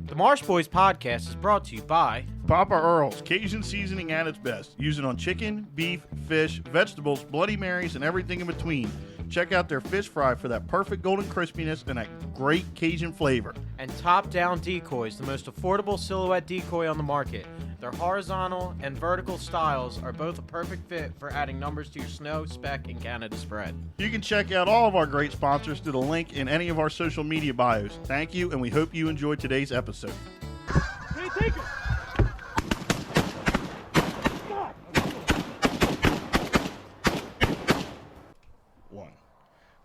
The Marsh Boys podcast is brought to you by Papa Earl's, Cajun seasoning at its best. Use it on chicken, beef, fish, vegetables, Bloody Marys, and everything in between. Check out their fish fry for that perfect golden crispiness and that great Cajun flavor. and Top Down Decoys, the most affordable silhouette decoy on the market. Their horizontal and vertical styles are both a perfect fit for adding numbers to your snow, speck, and Canada spread. You can check out all of our great sponsors through the link in any of our social media bios. Thank you, and we hope you enjoyed today's episode. Hey, take it!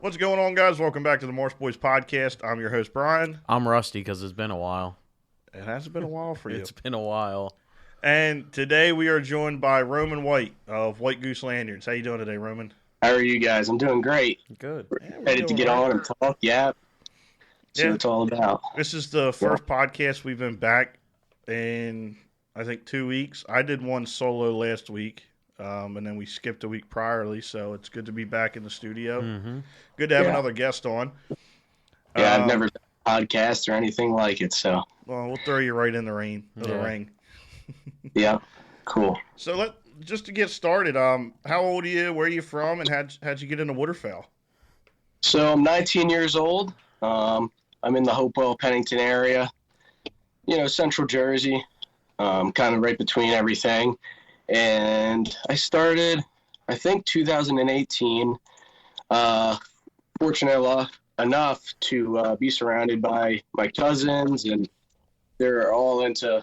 What's going on, guys? Welcome back to the Marsh Boys podcast. I'm your host, Brian. I'm rusty because it's been a while. It hasn't been a while for you. It's been a while. And today we are joined by Roman White of White Goose Lanyards. How you doing today, Roman? How are you guys? I'm doing great. Good. Yeah, we're Ready to doing get all on right. and talk. Yeah. See what it's all about. This is the first podcast we've been back in, I think, 2 weeks. I did one solo last week, and then we skipped a week priorly, so it's good to be back in the studio. Mm-hmm. Good to have Yeah. another guest on. Yeah, I've never done a podcast or anything like it, so Well, we'll throw you right in the ring. Yeah. Ring. yeah, cool. So just to get started, how old are you? Where are you from? And how'd you get into waterfowl? So I'm 19 years old. I'm in the Hopewell, Pennington area, Central Jersey, kind of right between everything. And I started, I think, 2018. Fortunate enough to be surrounded by my cousins, and they're all into,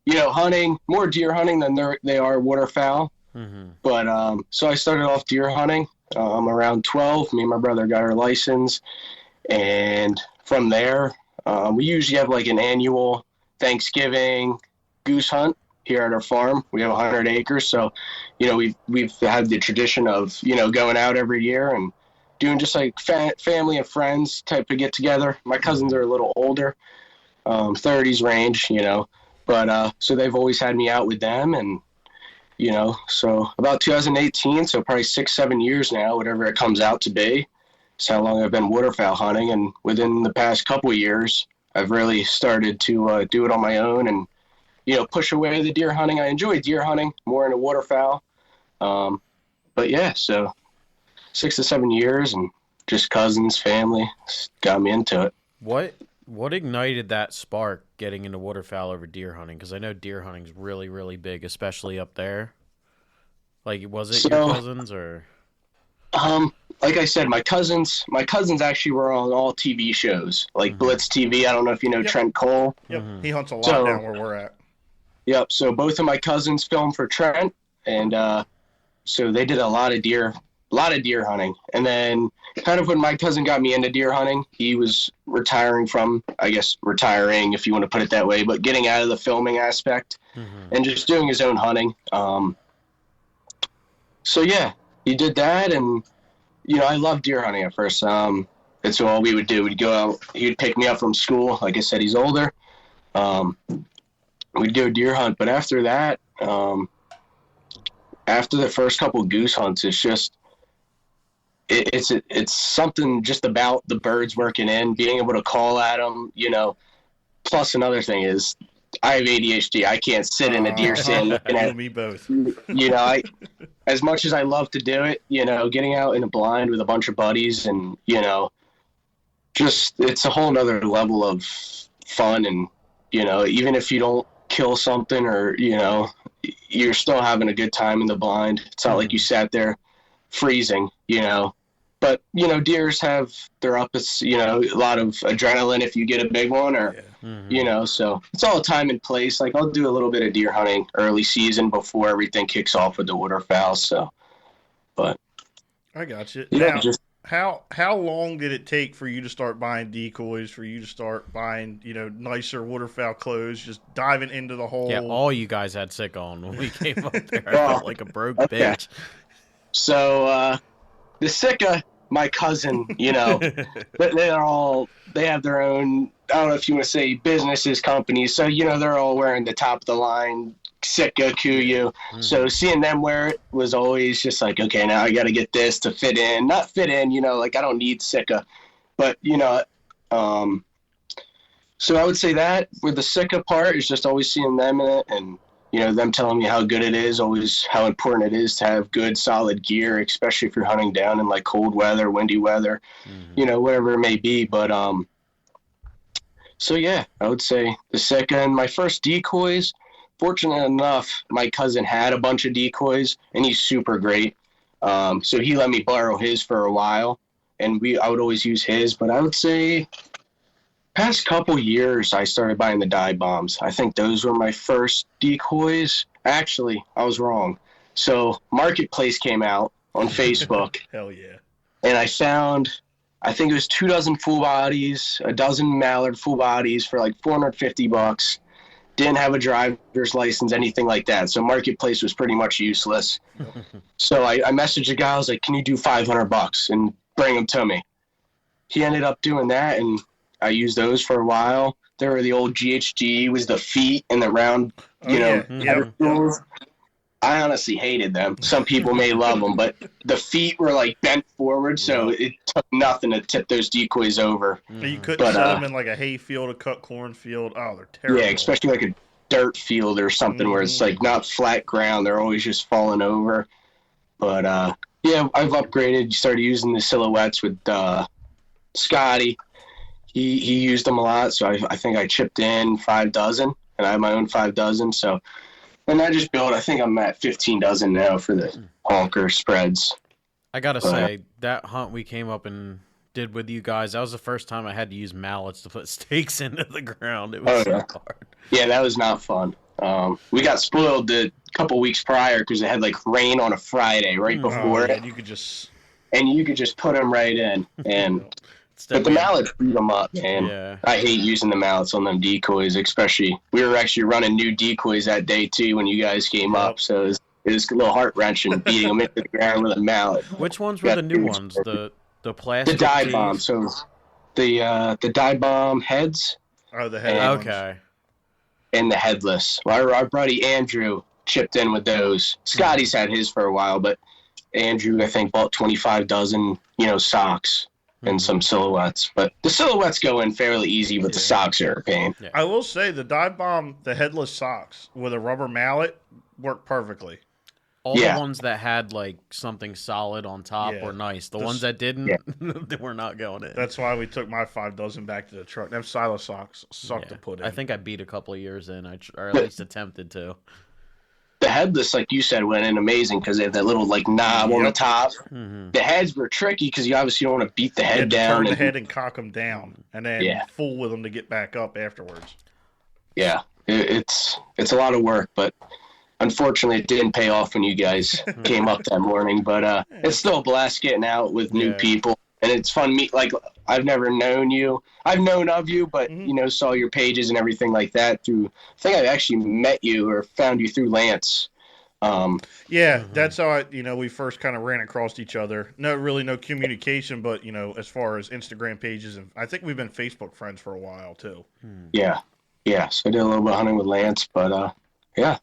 hunting, more deer hunting than they are waterfowl. Mm-hmm. But so I started off deer hunting around 12. Me and my brother got our license, and from there, we usually have like an annual Thanksgiving goose hunt here at our farm. We have 100 acres, so we've had the tradition of going out every year and doing just like family and friends type of get together. My cousins are a little older, 30s range, but so they've always had me out with them, and so about 2018, so probably 6-7 years now, whatever it comes out to be. It's how long I've been waterfowl hunting, and within the past couple of years, I've really started to do it on my own and push away the deer hunting. I enjoy deer hunting more into waterfowl, but yeah, so 6 to 7 years, and just cousins, family got me into it. What ignited that spark getting into waterfowl over deer hunting? Because I know deer hunting's really, really big, especially up there. Like, was it your cousins or? Like I said, my cousins actually were on all TV shows, like Mm-hmm. Blitz TV. I don't know if you know Yep. Trent Cole. Yep, he hunts a lot So- down where we're at. Yep. So both of my cousins filmed for Trent, and so they did a lot of deer hunting. And then, kind of when my cousin got me into deer hunting, he was retiring, if you want to put it that way, but getting out of the filming aspect Mm-hmm. and just doing his own hunting. So yeah, he did that, and I loved deer hunting at first. That's all we would do. We'd go out. He'd pick me up from school. Like I said, he's older. We'd go deer hunt, but after that, after the first couple of goose hunts, it's just it's something just about the birds working in, being able to call at them. Plus another thing is I have ADHD. I can't sit in a deer stand looking You at and me both. I as much as I love to do it, getting out in a blind with a bunch of buddies and, just it's a whole nother level of fun. And, even if you don't kill something or, you're still having a good time in the blind. It's not like you sat there freezing, but, deers have their ups, a lot of adrenaline if you get a big one or, Mm-hmm. So it's all time and place. Like I'll do a little bit of deer hunting early season before everything kicks off with the waterfowl. So, but I got you. yeah, Now, just how long did it take for you to start buying decoys, for you to start buying, nicer waterfowl clothes, just diving into the whole? Yeah, all you guys had sick on when we came up there. I Well, felt like a broke okay. bitch. so the Sika, my cousin, they have their own, I don't know if you want to say businesses, companies. So, they're all wearing the top of the line Sitka, Kuiu. Mm-hmm. So seeing them wear it was always just like, okay, now I got to get this to fit in. Not fit in, like I don't need Sitka. But, So I would say that with the Sika part is just always seeing them in it and, you know, them telling me how good it is, always how important it is to have good, solid gear, especially if you're hunting down in like cold weather, windy weather, you know, whatever it may be. But, so yeah, I would say the Sika and my first decoys, fortunate enough, my cousin had a bunch of decoys and he's super great. So he let me borrow his for a while and I would always use his, but I would say past couple years, I started buying the dive bombs. I think those were my first decoys. Actually, I was wrong. So Marketplace came out on Facebook. Hell yeah. And I found, I think it was 2 dozen full bodies, a dozen mallard full bodies for like $450. Didn't have a driver's license, anything like that. So Marketplace was pretty much useless. So I messaged the guy. I was like, can you do $500 and bring them to me? He ended up doing that, and I used those for a while. There were the old GHG, was the feet and the round, pedestals. I honestly hated them. Some people may love them, but the feet were like bent forward, so it took nothing to tip those decoys over. You couldn't set them in like a hay field, a cut cornfield. Oh, they're terrible. Yeah, especially like a dirt field or something where it's like not flat ground. They're always just falling over. But yeah, I've upgraded. Started using the silhouettes with Scotty. He used them a lot, so I think I chipped in 5 dozen, and I have my own 5 dozen. So, and I just built. I think I'm at 15 dozen now for the honker spreads. I gotta say, that hunt we came up and did with you guys, that was the first time I had to use mallets to put stakes into the ground. It was so hard. Yeah, that was not fun. We got spoiled the couple weeks prior because it had like rain on a Friday right before it. And you could just put them right in. And but the mallets beat them up, man. Yeah. I hate using the mallets on them decoys, especially. We were actually running new decoys that day too when you guys came up, so it was a little heart wrenching beating them into the ground with a mallet. Which ones were the new ones? The plastic. The dive bomb. So the dive bomb heads. Oh, the head. Okay. And the headless. Well, our buddy Andrew chipped in with those. Scotty's had his for a while, but Andrew, I think, bought 25 dozen, socks and some silhouettes. But the silhouettes go in fairly easy, but the socks are a pain. Yeah. I will say the dive bomb, the headless socks with a rubber mallet work perfectly. All the ones that had like something solid on top were nice. The ones that didn't, they were not going in. That's why we took my 5 dozen back to the truck. Them silo socks suck to put in. I think I beat a couple of years in, or at least attempted to. The headless, like you said, went in amazing because they had that little like knob on the top. Mm-hmm. The heads were tricky because you obviously don't want to beat the head down. Turn the head and cock them down, and then fool with them to get back up afterwards. Yeah, it's a lot of work, but unfortunately, it didn't pay off when you guys came up that morning. But it's still a blast getting out with new people, and it's fun. I've never known you. I've known of you, but saw your pages and everything like that through. I think I actually met you or found you through Lance. That's how we first kind of ran across each other. No communication, but as far as Instagram pages, and I think we've been Facebook friends for a while too. Yeah. So I did a little bit of hunting with Lance, but yeah.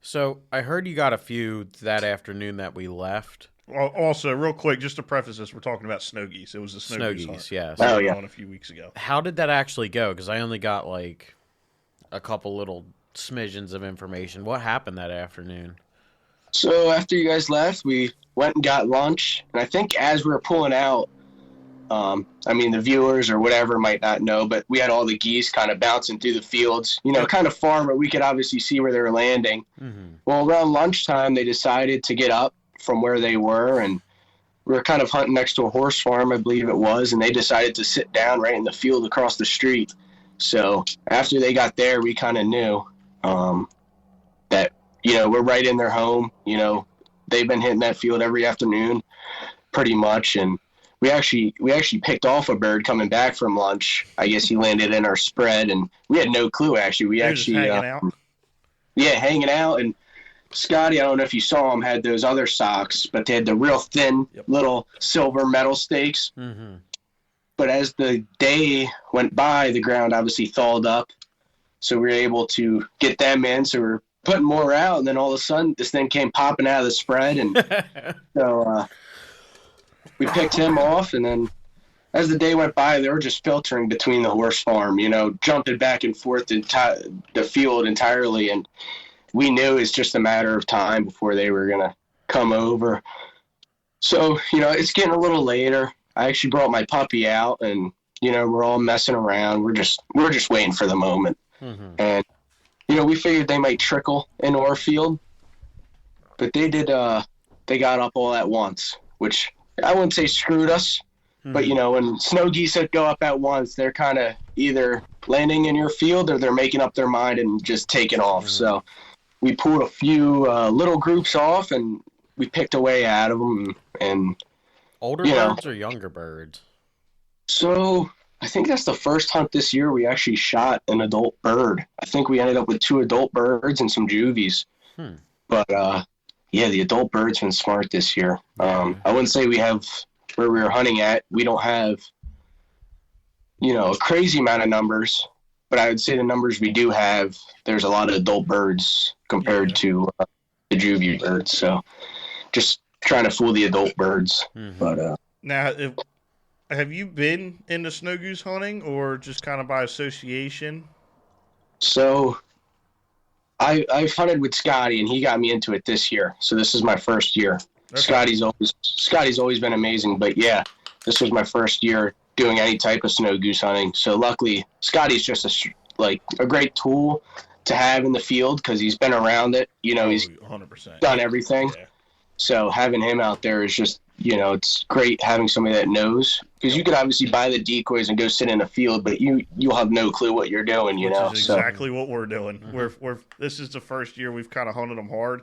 So I heard you got a few that afternoon that we left. Also, real quick, just to preface this, we're talking about snow geese. It was the snow geese hunt. Yes. Oh, yeah. On a few weeks ago. How did that actually go? Because I only got like a couple little smidgens of information. What happened that afternoon? So after you guys left, we went and got lunch. And I think as we were pulling out, the viewers or whatever might not know, but we had all the geese kind of bouncing through the fields, kind of far, but we could obviously see where they were landing. Mm-hmm. Well, around lunchtime, they decided to get up from where they were, and we were kind of hunting next to a horse farm, I believe it was, and they decided to sit down right in the field across the street. So after they got there, we kind of knew that, we're right in their home. They've been hitting that field every afternoon pretty much, and we actually picked off a bird coming back from lunch. I guess he landed in our spread, and we had no clue, actually. We actually hanging out? Yeah, hanging out, and Scotty, I don't know if you saw him, had those other socks, but they had the real thin little silver metal stakes. Mm-hmm. But as the day went by, the ground obviously thawed up, so we were able to get them in. So we're putting more out, and then all of a sudden, this thing came popping out of the spread, and so we picked him off, and then as the day went by, they were just filtering between the horse farm, jumping back and forth the field entirely. And we knew it's just a matter of time before they were going to come over. So, it's getting a little later. I actually brought my puppy out, and, we're all messing around. We're just waiting for the moment. Mm-hmm. And, we figured they might trickle into our field, but they did, they got up all at once, which I wouldn't say screwed us. Mm-hmm. But, when snow geese go up at once, they're kind of either landing in your field or they're making up their mind and just taking off. Mm-hmm. So we pulled a few little groups off, and we picked away out of them. And older birds or younger birds? So I think that's the first hunt this year we actually shot an adult bird. I think we ended up with 2 adult birds and some juvies. But, the adult bird's been smart this year. I wouldn't say we have – where we were hunting at, we don't have, a crazy amount of numbers, but I would say the numbers we do have, there's a lot of adult birds compared to the juvie birds. So just trying to fool the adult birds. Mm-hmm. But Now, have you been into snow goose hunting or just kind of by association? So I've hunted with Scotty, and he got me into it this year. So this is my first year. Okay. Scotty's always been amazing, but this was my first year doing any type of snow goose hunting. So luckily, Scotty's just a great tool to have in the field because he's been around it. He's 100% done everything. Yeah. So having him out there is just, it's great having somebody that knows, because you could obviously buy the decoys and go sit in a field, but you'll have no clue what you're doing. Which is exactly what we're doing. Mm-hmm. This is the first year we've kind of hunted them hard.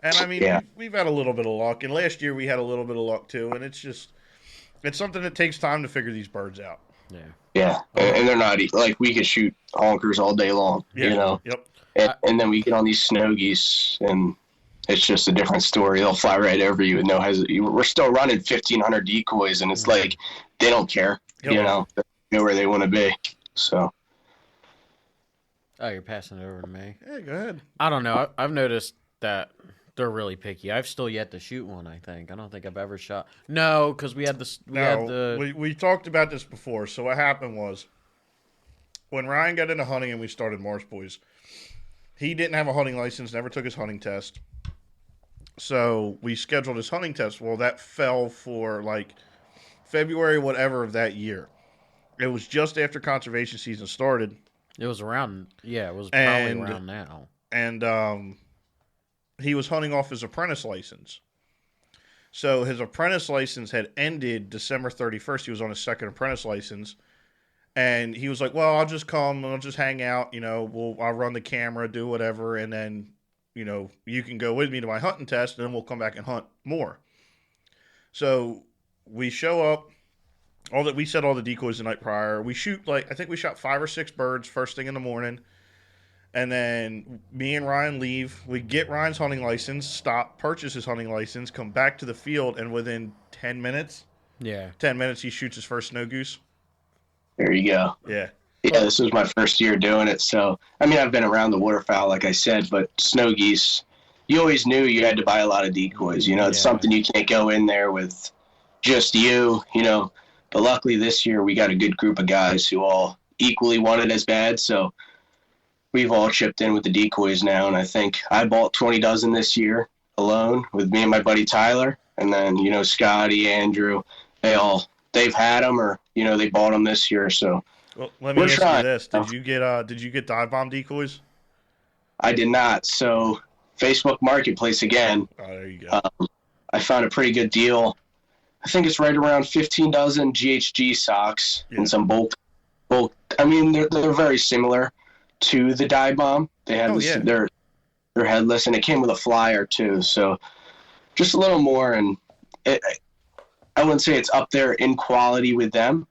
And, I mean, we've had a little bit of luck. And last year we had a little bit of luck, too. And it's something that takes time to figure these birds out. Yeah. Yeah. And they're not, we could shoot honkers all day long, Yep. And then we get on these snow geese, and it's just a different story. They'll fly right over you with no hesitation. We're still running 1,500 decoys, and it's like they don't care, They know where they want to be. So. Oh, you're passing it over to me. Yeah, go ahead. I don't know. I've noticed that they're really picky. I've still yet to shoot one, I think. I don't think I've ever shot. No, because we had we talked about this before. So what happened was when Ryan got into hunting and we started Mars Boys, he didn't have a hunting license, never took his hunting test. So we scheduled his hunting test. Well, that fell for February, whatever of that year. It was just after conservation season started. It was around, it was probably around now. And he was hunting off his apprentice license. So his apprentice license had ended December 31st. He was on his second apprentice license. And he was like, well, I'll just come and I'll just hang out. I'll run the camera, do whatever. And then, you can go with me to my hunting test and then we'll come back and hunt more. So we show up. We set all the decoys the night prior. We shoot I think we shot 5 or 6 birds first thing in the morning. And then me and Ryan leave. We get Ryan's hunting license, purchase his hunting license, come back to the field, and within 10 minutes, 10 minutes, he shoots his first snow goose. There you go. Yeah. Yeah, this was my first year doing it. So, I mean, I've been around the waterfowl, like I said, but snow geese, you always knew you had to buy a lot of decoys. It's something you can't go in there with just you. But luckily this year we got a good group of guys who all equally want it as bad. So we've all chipped in with the decoys now, and I think I bought 20 dozen this year alone with me and my buddy Tyler, and then Scotty, Andrew, they've had them, or they bought them this year. So well, let me ask you this: did you get dive bomb decoys? I did not. So Facebook Marketplace again. Oh, there you go. I found a pretty good deal. I think it's right around 15 dozen GHG socks and some bulk. I mean, they're very similar to the dive bomb. They had they're headless, and it came with a flyer too. So just a little more, and I wouldn't say it's up there in quality with them,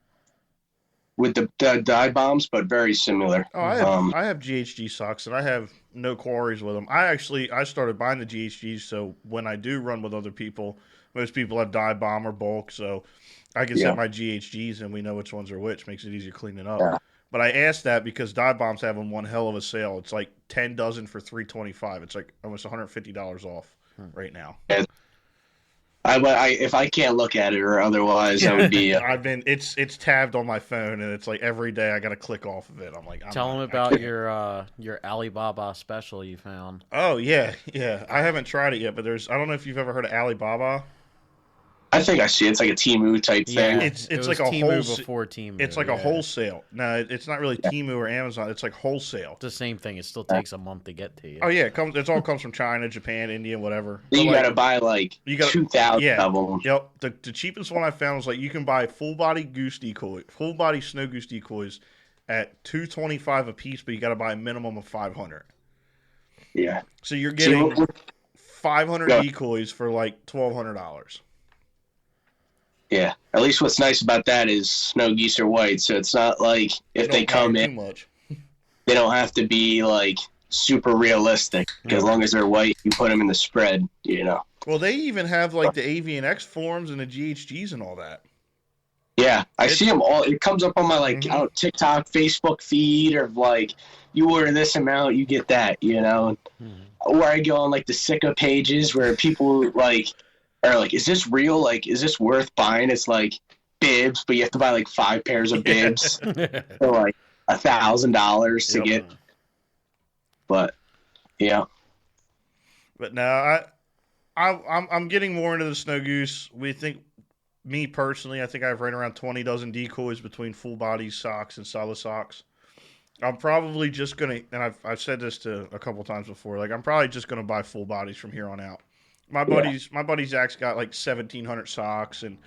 with the dive bombs, but very similar. Oh, I have GHG socks, and I have no quarries with them. I started buying the GHGs, so when I do run with other people, most people have dive bomb or bulk, so I can set my GHGs, and we know which ones are which. Makes it easier cleaning up. Yeah. But I asked that because dive bombs have one hell of a sale. It's like 10 dozen for $325. It's like almost $150 off right now. If I can't look at it or otherwise, I would be. It's tabbed on my phone, and it's like every day I got to click off of it. I'm like, Tell them about your Alibaba special you found. Oh yeah. I haven't tried it yet, but I don't know if you've ever heard of Alibaba. I think I see it. It's like a Temu type thing. It's like a Temu before Temu. It's like a wholesale. No, it's not really Temu or Amazon. It's like wholesale. It's the same thing. It still takes a month to get to you. Oh yeah, it all comes from China, Japan, India, whatever. You got to buy like 2,000 of them. Yep. The cheapest one I found was like you can buy full body snow goose decoys at $225 a piece, but you got to buy a minimum of 500. Yeah. So you're getting 500 decoys for like $1,200. Yeah. At least what's nice about that is snow geese are white, so it's not like if they come in, they don't have to be like super realistic. As long as they're white, you put them in the spread, you know. Well, they even have like the AVNX forms and the GHGs and all that. Yeah, I see them all. It comes up on my TikTok, Facebook feed, or like you order this amount, you get that, you know. Or I go on like the Sicka pages where people like are like, is this real? Like, is this worth buying? It's like bibs, but you have to buy like 5 pairs of bibs for like $1,000 to get. But yeah. But now I'm getting more into the snow goose. Me personally, I think I've ran around 20 dozen decoys between full body socks and solid socks. I'm probably just gonna, and I've said this to a couple times before. Like I'm probably just gonna buy full bodies from here on out. My buddy Zach's got like 1,700 socks, and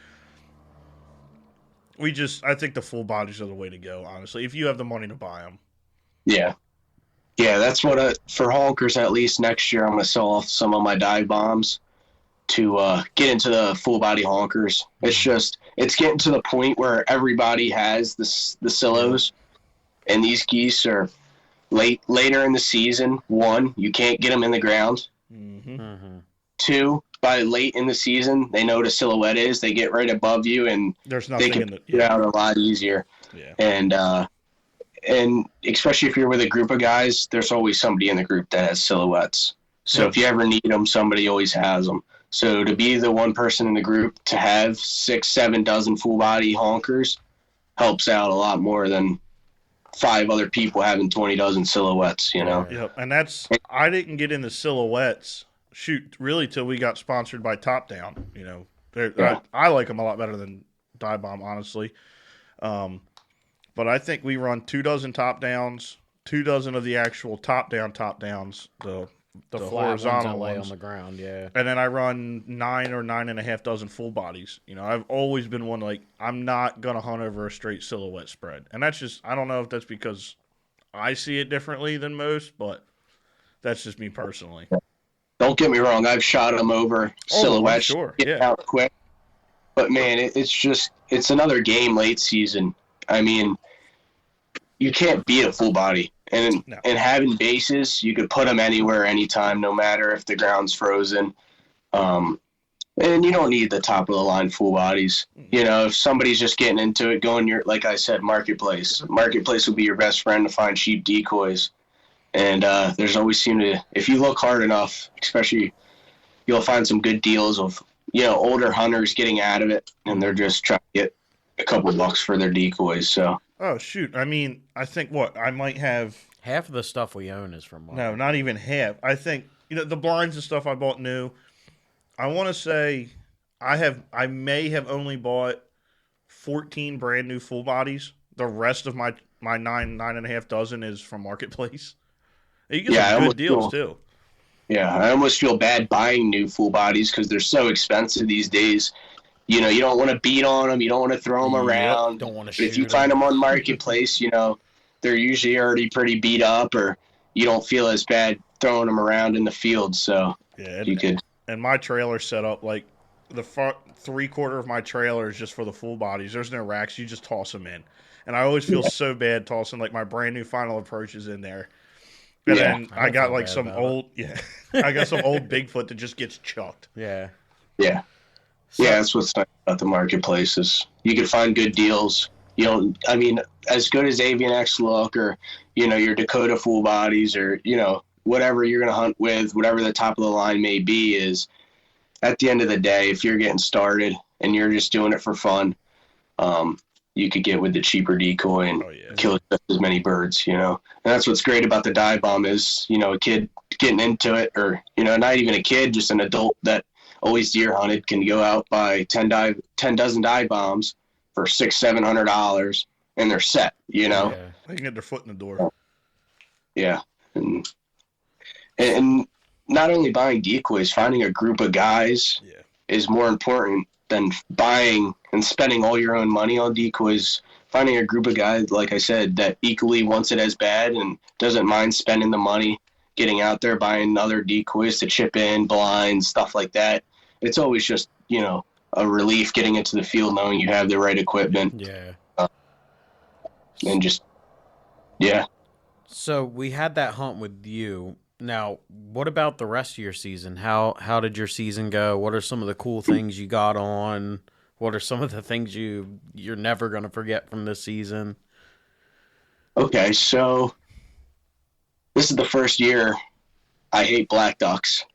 I think the full bodies are the way to go. Honestly, if you have the money to buy them. Yeah. Yeah, that's what for honkers at least next year I'm gonna sell off some of my dive bombs to get into the full body honkers. It's getting to the point where everybody has the silos, and these geese are later in the season. 1, you can't get them in the ground. 2, by late in the season, they know what a silhouette is. They get right above you, and there's nothing they can get out a lot easier. Yeah. And especially if you're with a group of guys, there's always somebody in the group that has silhouettes. So if you ever need them, somebody always has them. So to be the one person in the group to have 6-7 dozen full body honkers helps out a lot more than 5 other people having 20 dozen silhouettes, you know? Yep. And I didn't get into silhouettes, really till we got sponsored by Top Down, you know. I like them a lot better than Dive Bomb, honestly. But I think we run 2 dozen top downs, 2 dozen of the actual top downs, the horizontal ones ones on the ground, yeah. And then I run 9 or 9.5 dozen full bodies. You know, I've always been one like I'm not gonna hunt over a straight silhouette spread, and that's just I don't know if that's because I see it differently than most, but that's just me personally. Don't get me wrong, I've shot them over silhouettes, sure, get out quick. But man, it's another game late season. I mean, you can't beat a full body. And having bases, you could put them anywhere, anytime, no matter if the ground's frozen. And you don't need the top of the line full bodies. You know, if somebody's just getting into it, like I said, marketplace. Marketplace will be your best friend to find cheap decoys. And there's always if you look hard enough, especially, you'll find some good deals of, you know, older hunters getting out of it, and they're just trying to get a couple bucks for their decoys. So. Oh shoot! I mean, I think I might have half of the stuff we own is from. No, not even half. I think the blinds and stuff I bought new. I want to say I may have only bought 14 brand new full bodies. The rest of my 9.5 dozen is from Marketplace. You get some good deals too. Yeah, I almost feel bad buying new full bodies because they're so expensive these days. You know, you don't want to beat on them. You don't want to throw them around. Don't want to shoot. If you find them on Marketplace, you know, they're usually already pretty beat up, or you don't feel as bad throwing them around in the field. So you could. And my trailer set up like the front 3/4 of my trailer is just for the full bodies. There's no racks. You just toss them in. And I always feel so bad tossing like my brand new Final Approaches in there. And then I got like some old, I got some old Bigfoot that just gets chucked. Yeah. Yeah. Yeah, that's what's nice about the marketplace is you can find good deals. You know, I mean, as good as AVNX look, or you know, your Dakota full bodies, or you know, whatever you're gonna hunt with, whatever the top of the line may be, is at the end of the day, if you're getting started and you're just doing it for fun, you could get with the cheaper decoy and kill just as many birds, you know. And that's what's great about the dive bomb is, you know, a kid getting into it, or, you know, not even a kid, just an adult that always deer hunted can go out, buy 10 dozen dive bombs for $600-700, and they're set, you know. Yeah. They can get their foot in the door. Yeah. And not only buying decoys, finding a group of guys is more important than buying and spending all your own money on decoys. Finding a group of guys, like I said, that equally wants it as bad and doesn't mind spending the money, getting out there, buying other decoys to chip in, blinds, stuff like that. It's always just, you know, a relief getting into the field knowing you have the right equipment. Yeah. And just, yeah. So we had that hunt with you. Now, what about the rest of your season? How did your season go? What are some of the cool things you got on? What are some of the things you're never going to forget from this season? Okay, so this is the first year I hate black ducks.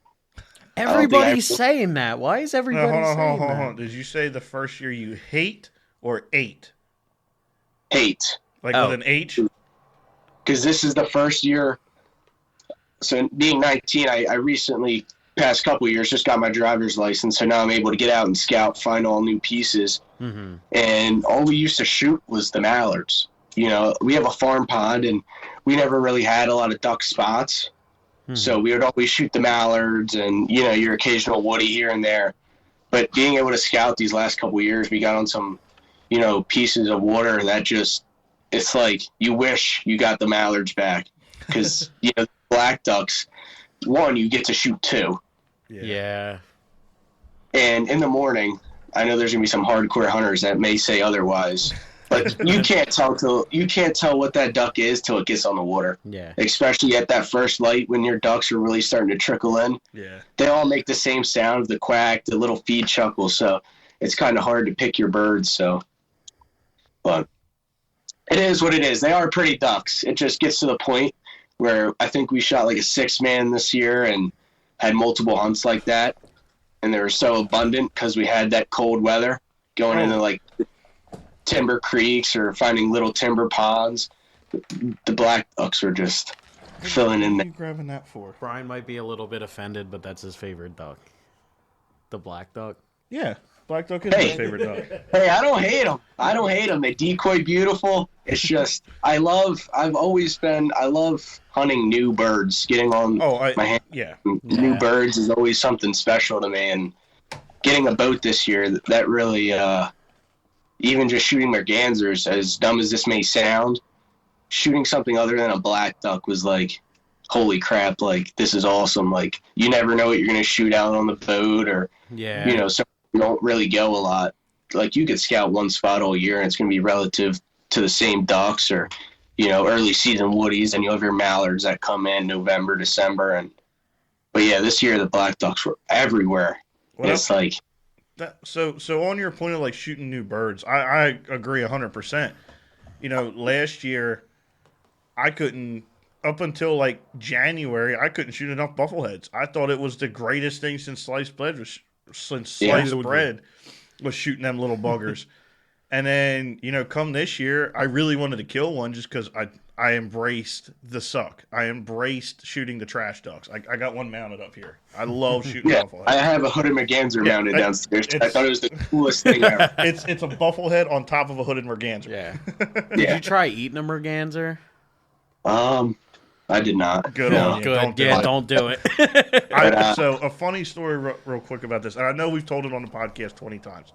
Everybody's saying that. Why is everybody saying that? Hold on. Did you say the first year you hate or ate? Hate. Like with an H? Because this is the first year. So being 19, I recently, past couple years, just got my driver's license. So now I'm able to get out and scout, find all new pieces. Mm-hmm. And all we used to shoot was the mallards. You know, we have a farm pond, and we never really had a lot of duck spots. Mm-hmm. So we would always shoot the mallards and, you know, your occasional woody here and there. But being able to scout these last couple of years, we got on some, you know, pieces of water that just, it's like you wish you got the mallards back. Because, you know, black ducks, one, you get to shoot two. Yeah. And in the morning, I know there's gonna be some hardcore hunters that may say otherwise, but you can't tell what that duck is till it gets on the water. Yeah. Especially at that first light when your ducks are really starting to trickle in. Yeah. They all make the same sound, the quack, the little feed chuckle. So it's kind of hard to pick your birds. So, but it is what it is. They are pretty ducks. It just gets to the point where I think we shot like a 6-man this year and had multiple hunts like that. And they were so abundant because we had that cold weather going into like timber creeks or finding little timber ponds. The black ducks were just filling in there. What are you grabbing that for? Brian might be a little bit offended, but that's his favorite duck. The black duck. Yeah. Black duck is my favorite duck. Hey, I don't hate them. They decoy beautiful. It's just, I love hunting new birds. Getting on my hand. Yeah. New birds is always something special to me. And getting a boat this year, that really, even just shooting mergansers, as dumb as this may sound, shooting something other than a black duck was like, holy crap, like, this is awesome. Like, you never know what you're going to shoot out on the boat or, you know, so don't really go a lot. Like, you could scout one spot all year and it's going to be relative to the same ducks or, you know, early season woodies, and you'll have your mallards that come in November, December. But yeah, this year the black ducks were everywhere. Well, it's like so on your point of like shooting new birds, I agree 100%. You know, last year I couldn't, up until like January, I couldn't shoot enough buffleheads. I thought it was the greatest thing since sliced bread was shooting them little buggers. And then, you know, come this year, I really wanted to kill one just because I embraced the suck. I embraced shooting the trash ducks. I got one mounted up here. I love shooting buffleheads. I have a hooded merganser mounted downstairs. I thought it was the coolest thing ever. It's a bufflehead on top of a hooded merganser. Yeah. Did you try eating a merganser? I did not. Good on you. Good. Don't do it. So a funny story real quick about this. And I know we've told it on the podcast 20 times.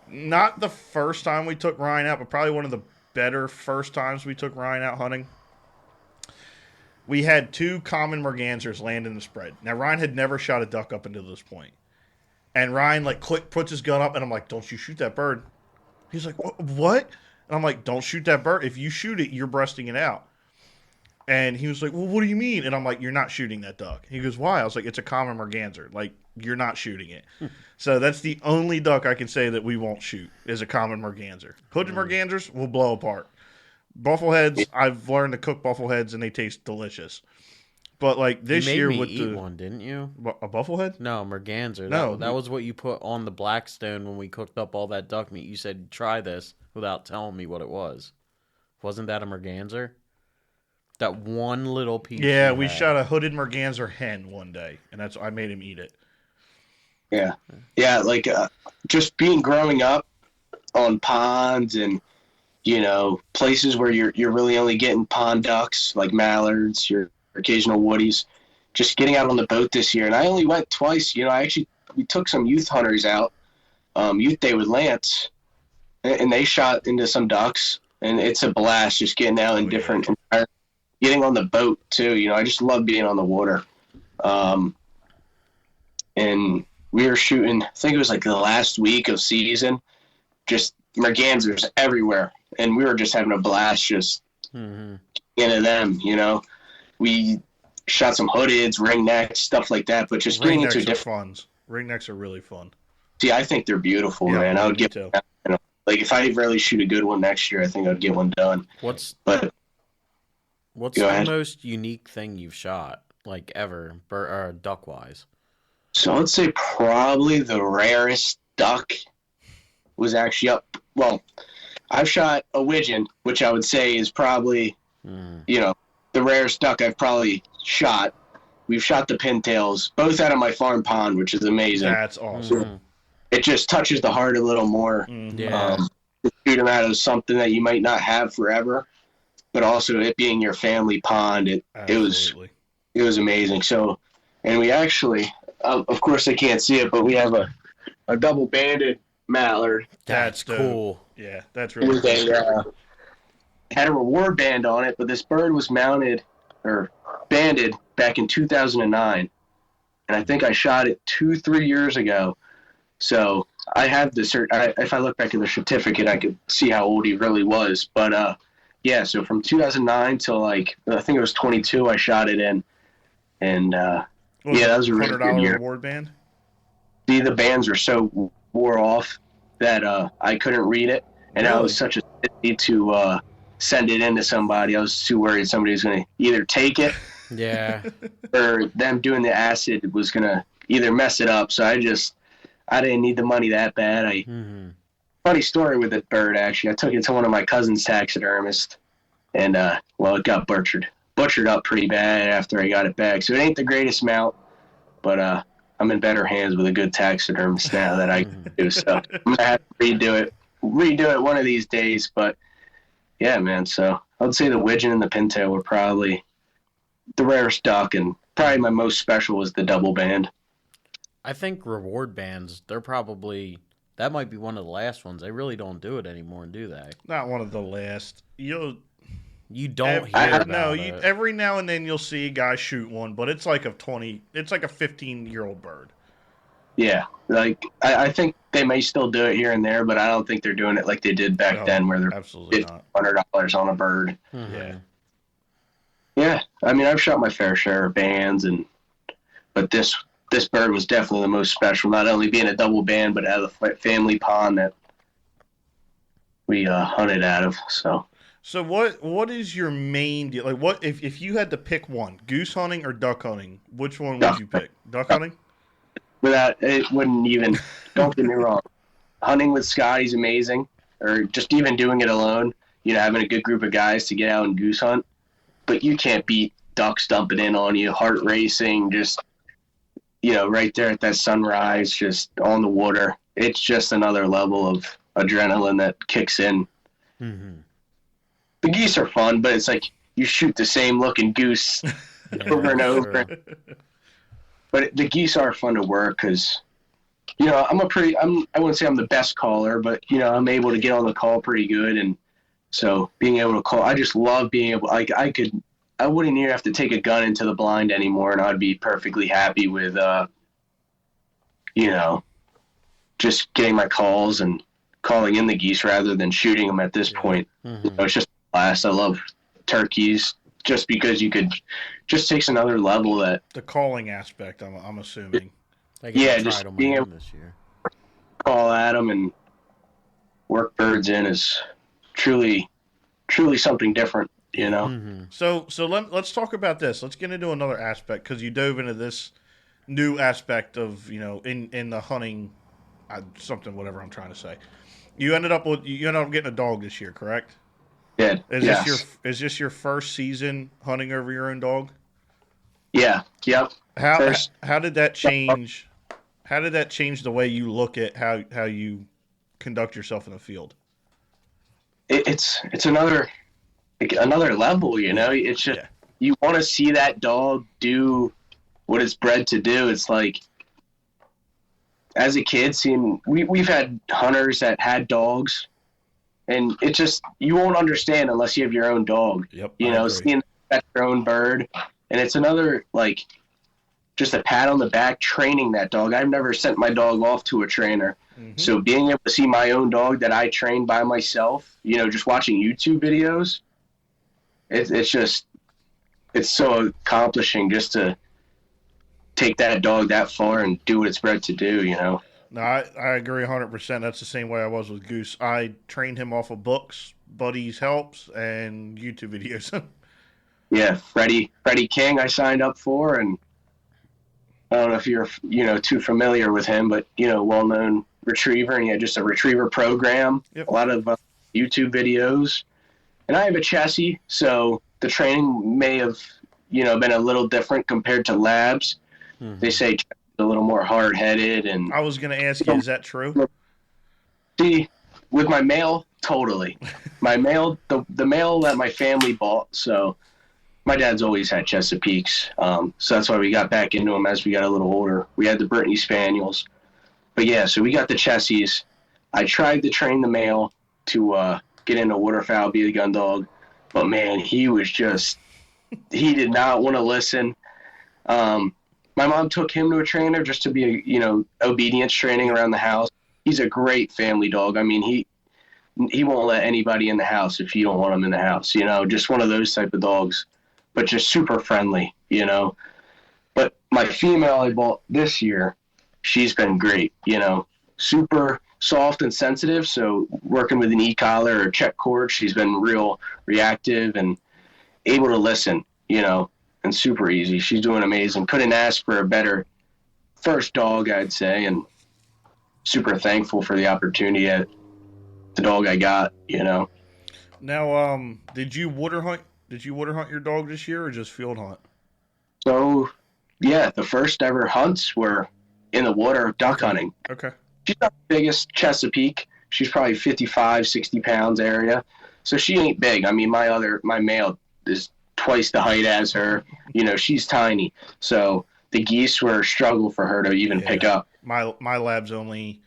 Not the first time we took Ryan out, but probably one of the better first times we took Ryan out hunting. We had 2 common mergansers land in the spread. Now, Ryan had never shot a duck up until this point. And Ryan, like, puts his gun up, and I'm like, don't you shoot that bird. He's like, what? And I'm like, don't shoot that bird. If you shoot it, you're breasting it out. And he was like, well, what do you mean? And I'm like, you're not shooting that duck. He goes, why? I was like, it's a common merganser. Like, you're not shooting it. So that's the only duck I can say that we won't shoot is a common merganser. Hooded mergansers will blow apart. Buffleheads, I've learned to cook buffleheads, and they taste delicious. But like You this made year me with eat one, didn't you? a bufflehead. No, merganser. No. That was what you put on the Blackstone when we cooked up all that duck meat. You said, try this without telling me what it was. Wasn't that a merganser? That one little piece. Yeah, you we had. shot a hooded merganser hen one day, and I made him eat it. Yeah, like just growing up on ponds and places where you're really only getting pond ducks like mallards, your occasional woodies. Just getting out on the boat this year, and I only went twice. We took some youth hunters out, youth day with Lance, and they shot into some ducks, and it's a blast just getting out in different environments, getting on the boat too. I just love being on the water. And we were shooting, I think it was like the last week of season, just mergansers everywhere. And we were just having a blast just into them, We shot some hoodeds, ringnecks, stuff like that, but just getting into different. Ringnecks are really fun. See, I think they're beautiful, man. I would get, like if I really shoot a good one next year, I think I'd get one done. What's the most unique thing you've shot, like ever, duck wise? So I would say probably the rarest duck was actually up. Well, I've shot a widgeon, which I would say is probably, the rarest duck I've probably shot. We've shot the pintails, both out of my farm pond, which is amazing. That's awesome. It just touches the heart a little more. Yeah. To shoot them out of something that you might not have forever, but also it being your family pond, it was amazing. So, and we actually, of course they can't see it, but we have a double banded mallard. That's cool. Yeah, that's really cool. Had a reward band on it, but this bird was mounted or banded back in 2009, and I think I shot it 2-3 years ago. So I have the if I look back at the certificate, I could see how old he really was. But yeah, so from 2009 till I think it was 22, I shot it in, and that was a really good year. reward band. See, the bands were so wore off that I couldn't read it, and I was such a city to send it in to somebody. I was too worried somebody was going to either take it, or them doing the acid was going to either mess it up. So I didn't need the money that bad. Funny story with that bird, actually. I took it to one of my cousin's taxidermists, and it got butchered up pretty bad after I got it back. So it ain't the greatest mount, but I'm in better hands with a good taxidermist now that I can do. So I'm gonna have to redo it one of these days. But yeah, man. So I would say the widgeon and the pintail were probably the rarest duck, and probably my most special was the double band. I think reward bands, that might be one of the last ones. They really don't do it anymore, do they? Not one of the last. You don't hear about it. Every now and then you'll see a guy shoot one, but it's like a 15-year-old bird. Yeah, like I think they may still do it here and there, but I don't think they're doing it like they did back then, where they're $100 on a bird. Yeah. I mean, I've shot my fair share of bands, but this bird was definitely the most special. Not only being a double band, but out of the family pond that we hunted out of. So what is your main deal? Like, what if you had to pick one, goose hunting or duck hunting? Which one would you pick? Duck hunting? It wouldn't even. Don't get me wrong. Hunting with Scotty's amazing, or just even doing it alone. Having a good group of guys to get out and goose hunt. But you can't beat ducks dumping in on you, heart racing, just right there at that sunrise, just on the water. It's just another level of adrenaline that kicks in. The geese are fun, but it's like you shoot the same looking goose over and over. But the geese are fun to work because, I wouldn't say I'm the best caller, but, I'm able to get on the call pretty good. And so being able to call, I just love being able, I wouldn't even have to take a gun into the blind anymore, and I'd be perfectly happy with, just getting my calls and calling in the geese rather than shooting them at this point. It's just a blast. I love turkeys just because just takes another level that the calling aspect. I'm assuming. Just being able to call at them and work birds in is truly something different. you know? Mm-hmm. So let's talk about this. Let's get into another aspect because you dove into this new aspect of in the hunting, whatever I'm trying to say. You ended up getting a dog this year, correct? Yeah. Is this your first season hunting over your own dog? Yeah. Yep. How did that change? How did that change the way you look at how you conduct yourself in the field? It's another level, you know. It's just you want to see that dog do what it's bred to do. It's like as a kid, we've had hunters that had dogs, and it just you won't understand unless you have your own dog. Yep, you know, seeing that your own bird, and it's another like just a pat on the back training that dog. I've never sent my dog off to a trainer. Mm-hmm. So being able to see my own dog that I trained by myself, you know, just watching YouTube videos, it's so accomplishing just to take that dog that far and do what it's bred to do, you know. No, I agree 100%. That's the same way I was with Goose. I trained him off of books, Buddy's Helps, and YouTube videos. Yeah, Freddie King I signed up for, and I don't know if you're, too familiar with him, but, well-known retriever, and he had just a retriever program, a lot of YouTube videos. And I have a chassis, so the training may have, been a little different compared to labs. Mm-hmm. They say a little more hard-headed. And I was going to ask you, is that true? See, with my male, totally. My male, the male that my family bought, so my dad's always had Chesapeakes, so that's why we got back into them as we got a little older. We had the Brittany Spaniels. But yeah, so we got the Chessies. I tried to train the male to get into waterfowl, be a gun dog, but man, he did not want to listen. My mom took him to a trainer just to be obedience training around the house. He's a great family dog. I mean, he won't let anybody in the house if you don't want him in the house, just one of those type of dogs, but just super friendly, But my female I bought this year, she's been great, super soft and sensitive. So working with an e-collar or check cord, she's been real reactive and able to listen, and super easy. She's doing amazing. Couldn't ask for a better first dog, I'd say, and super thankful for the opportunity at the dog I got, Now, did you water hunt your dog this year or just field hunt? So, yeah, the first ever hunts were in the water duck hunting. Okay. She's not the biggest Chesapeake. She's probably 55, 60 pounds area. So she ain't big. I mean, my male is twice the height as her. She's tiny. So the geese were a struggle for her to even pick up. My lab's only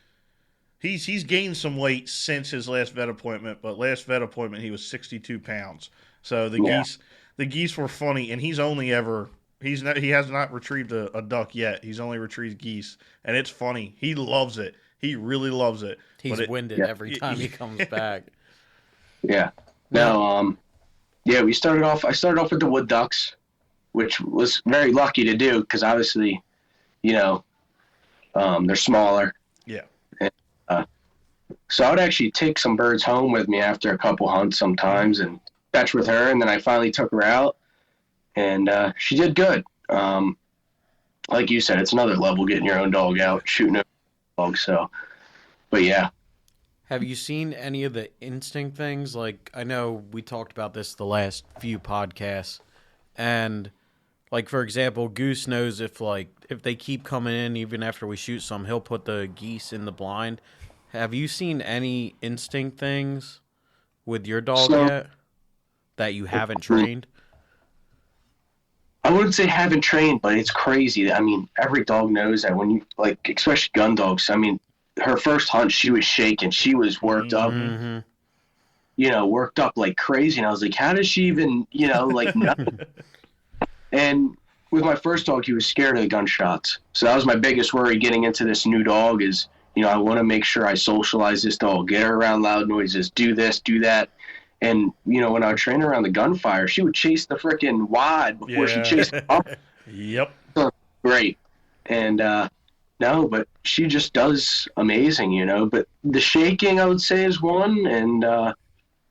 he's gained some weight since his last vet appointment, but last vet appointment he was 62 pounds. So the geese were funny, and he has not retrieved a duck yet. He's only retrieved geese, and it's funny. He loves it. He really loves it. He's winded every time he comes back. Yeah. No, I started off with the wood ducks, which was very lucky to do because obviously, they're smaller. Yeah. And, so I would actually take some birds home with me after a couple hunts sometimes and fetch with her, and then I finally took her out, and she did good. Like you said, it's another level getting your own dog out, shooting a dog. So, but yeah. Have you seen any of the instinct things? Like, I know we talked about this the last few podcasts, and like, for example, Goose knows if they keep coming in even after we shoot some, he'll put the geese in the blind. Have you seen any instinct things with your dog yet that you haven't trained? I wouldn't say haven't trained, but it's crazy. I mean, every dog knows that when you, especially gun dogs, I mean, her first hunt, she was shaking. She was worked up, worked up like crazy. And I was like, how does she even, nothing. And with my first dog, he was scared of the gunshots. So that was my biggest worry getting into this new dog is, I want to make sure I socialize this dog, get her around loud noises, do this, do that. And, when I would train her around the gunfire, she would chase the freaking wad before she chased up. Yep. Great. And, no, but she just does amazing, But the shaking, I would say, is one. And